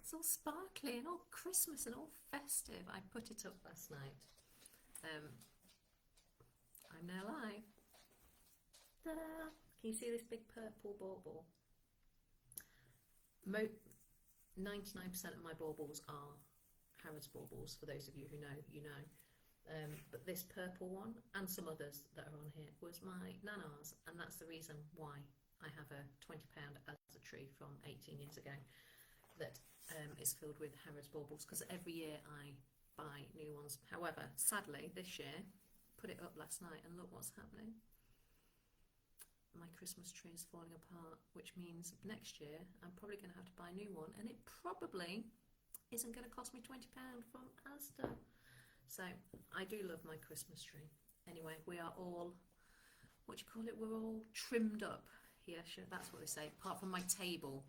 It's all sparkly and all Christmas and all festive. I put it up last night. I'm now live. Ta-da! Can you see this big purple bauble? 99% of my baubles are Harrods baubles. For those of you who know, you know. But this purple one and some others that are on here was my nana's, and that's the reason why I have a £20 as a tree from 18 years ago that is filled with Harrods baubles, because every year I buy new ones. However, sadly this year, put it up last night and look what's happening. My Christmas tree is falling apart, which means next year I'm probably going to have to buy a new one, and it probably isn't going to cost me £20 from Asda. So I do love my Christmas tree. Anyway, we are all, what do you call it, we're all trimmed up here, sure, that's what they say, apart from my table.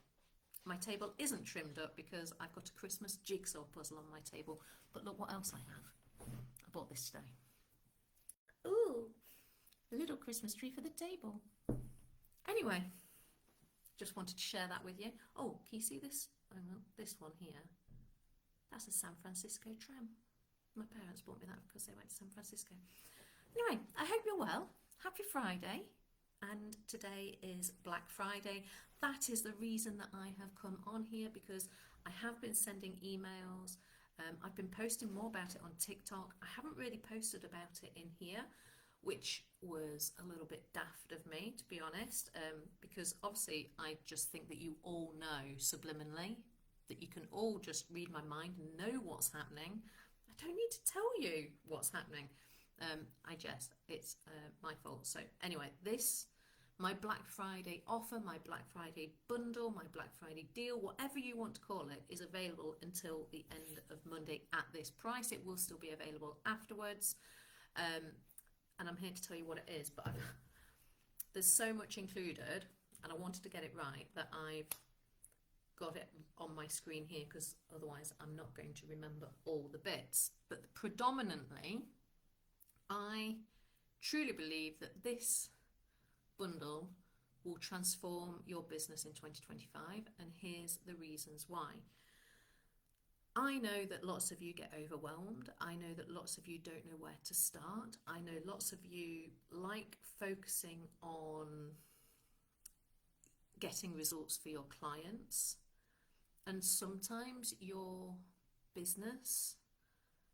My table isn't trimmed up because I've got a Christmas jigsaw puzzle on my table. But look what else I have. I bought this today. Ooh, a little Christmas tree for the table. Anyway, just wanted to share that with you. Oh, can you see this? Oh, well, this one here. That's a San Francisco tram. My parents bought me that because they went to San Francisco. Anyway, I hope you're well. Happy Friday. And today is Black Friday. That is the reason that I have come on here, because I have been sending emails. I've been posting more about it on TikTok. I haven't really posted about it in here, which was a little bit daft of me, to be honest, because obviously I just think that you all know subliminally, that you can all just read my mind and know what's happening. I don't need to tell you what's happening. It's my fault. So anyway, my Black Friday offer, my Black Friday bundle, my Black Friday deal, whatever you want to call it, is available until the end of Monday at this price. It will still be available afterwards. And I'm here to tell you what it is, but there's so much included, and I wanted to get it right, that I've got it on my screen here, because otherwise I'm not going to remember all the bits. But predominantly, I truly believe that this bundle will transform your business in 2025, and here's the reasons why. I know that lots of you get overwhelmed. I know that lots of you don't know where to start. I know lots of you like focusing on getting results for your clients, and sometimes your business,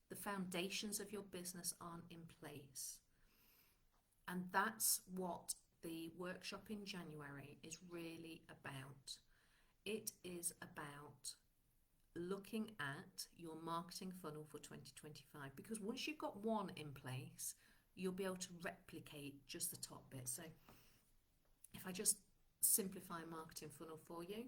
the foundations of your business aren't in place. And that's what the workshop in January is really about. It is about looking at your marketing funnel for 2025, because once you've got one in place, you'll be able to replicate just the top bit. So if I just simplify a marketing funnel for you,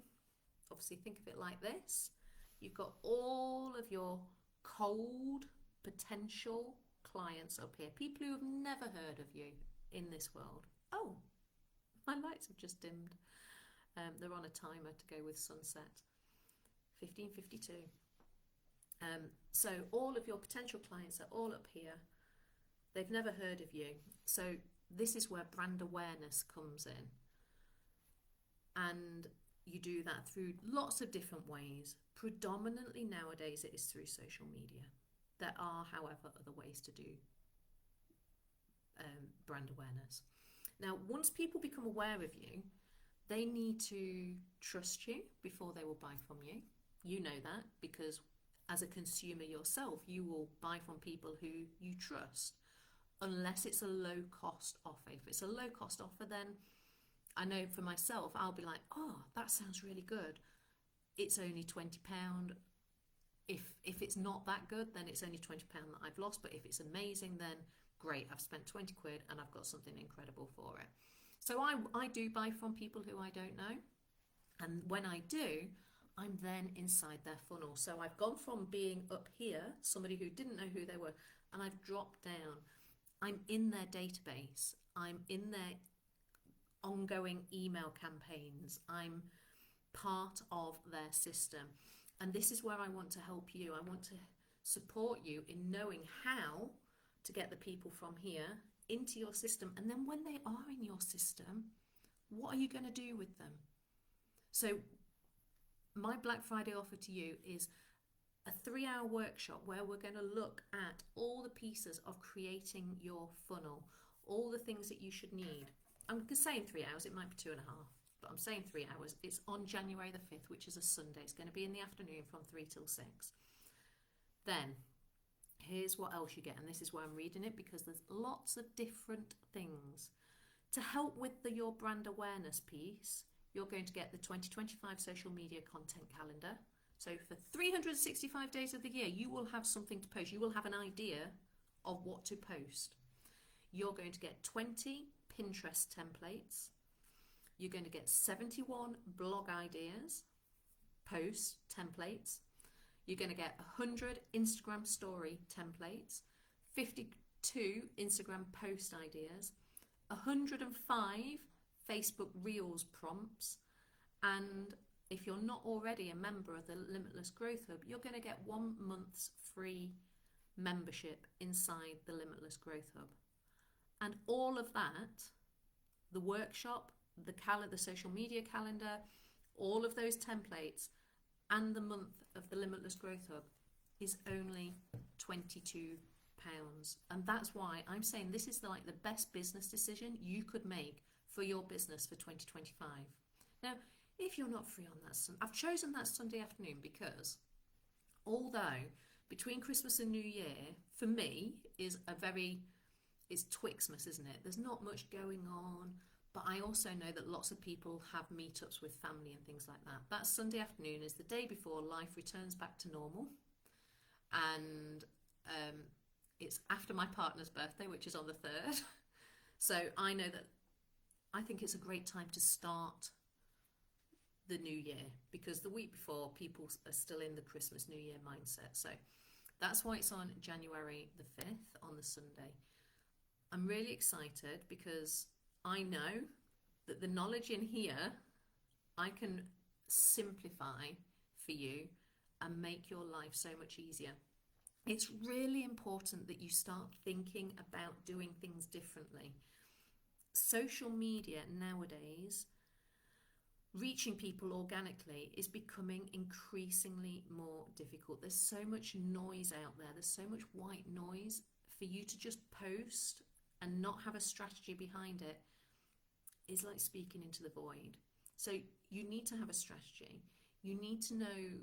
obviously think of it like this. You've got all of your cold potential clients up here, people who have never heard of you in this world. Oh, my lights have just dimmed. They're on a timer to go with sunset. 15:52. So all of your potential clients are all up here. They've never heard of you. So this is where brand awareness comes in. And you do that through lots of different ways. Predominantly nowadays it is through social media. There are, however, other ways to do brand awareness. Now, once people become aware of you, they need to trust you before they will buy from you. You know that, because as a consumer yourself, you will buy from people who you trust, unless it's a low cost offer. If it's a low cost offer, then I know for myself, I'll be like, oh, that sounds really good. It's only £20. If it's not that good, then it's only £20 that I've lost. But if it's amazing, then great, I've spent 20 quid and I've got something incredible for it. So I do buy from people who I don't know. And when I do, I'm then inside their funnel. So I've gone from being up here, somebody who didn't know who they were, and I've dropped down. I'm in their database. I'm in their ongoing email campaigns. I'm part of their system. And this is where I want to help you. I want to support you in knowing how to get the people from here into your system. And then when they are in your system, what are you going to do with them? So my Black Friday offer to you is a 3-hour workshop where we're going to look at all the pieces of creating your funnel, all the things that you should need. I'm saying 3 hours, it might be 2.5, but I'm saying 3 hours. It's on January the 5th, which is a Sunday. It's going to be in the afternoon from 3 till 6. Then, here's what else you get, and this is why I'm reading it, because there's lots of different things. To help with your brand awareness piece, you're going to get the 2025 social media content calendar. So for 365 days of the year, you will have something to post. You will have an idea of what to post. You're going to get 20 Pinterest templates. You're going to get 71 blog ideas, post templates. You're going to get 100 Instagram story templates, 52 Instagram post ideas, 105 Facebook Reels prompts, and if you're not already a member of the Limitless Growth Hub, you're going to get 1 month's free membership inside the Limitless Growth Hub. And all of that, the workshop, the social media calendar, all of those templates, and the month of the Limitless Growth Hub is only £22. And that's why I'm saying this is like the best business decision you could make for your business for 2025. Now, if you're not free on that Sunday, I've chosen that Sunday afternoon because although between Christmas and New Year, for me, it's Twixmas, isn't it? There's not much going on, but I also know that lots of people have meetups with family and things like that. That Sunday afternoon is the day before life returns back to normal, and it's after my partner's birthday, which is on the 3rd. So I know that I think it's a great time to start the new year, because the week before people are still in the Christmas New Year mindset. So that's why it's on January the 5th on the Sunday. I'm really excited because I know that the knowledge in here I can simplify for you and make your life so much easier. It's really important that you start thinking about doing things differently. Social media nowadays, reaching people organically, is becoming increasingly more difficult. There's so much noise out there. There's so much white noise. For you to just post and not have a strategy behind it is like speaking into the void. So you need to have a strategy. You need to know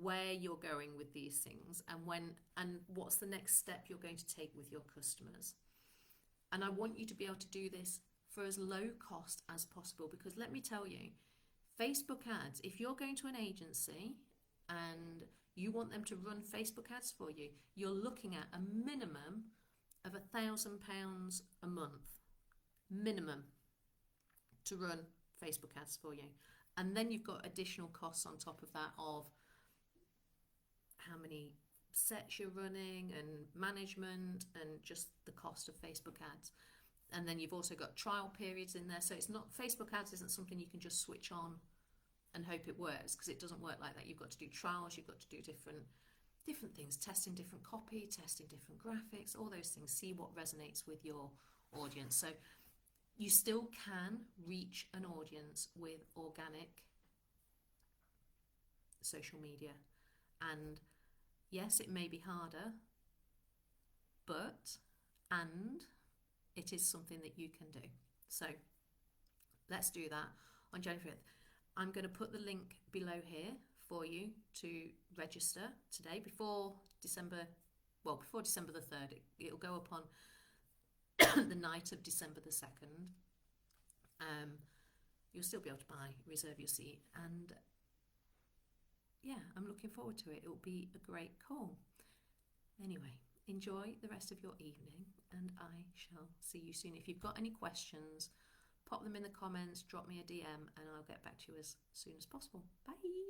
where you're going with these things and what's the next step you're going to take with your customers. And I want you to be able to do this for as low cost as possible, because let me tell you, Facebook ads, if you're going to an agency and you want them to run Facebook ads for you, you're looking at a minimum of £1,000 a month, minimum, to run Facebook ads for you. And then you've got additional costs on top of that of how many sets you're running and management and just the cost of Facebook ads. And then you've also got trial periods in there. So it's not, Facebook ads isn't something you can just switch on and hope it works, because it doesn't work like that. You've got to do trials, you've got to do different things, testing different copy, testing different graphics, all those things, see what resonates with your audience. So you still can reach an audience with organic social media. And yes, it may be harder, and it is something that you can do. So let's do that on January 5th. I'm going to put the link below here for you to register today before December the 3rd. It'll go up on the night of December the 2nd. You'll still be able to reserve your seat, and yeah, I'm looking forward to it. It'll be a great call. Anyway, enjoy the rest of your evening, and I shall see you soon. If you've got any questions, pop them in the comments, drop me a DM, and I'll get back to you as soon as possible. Bye.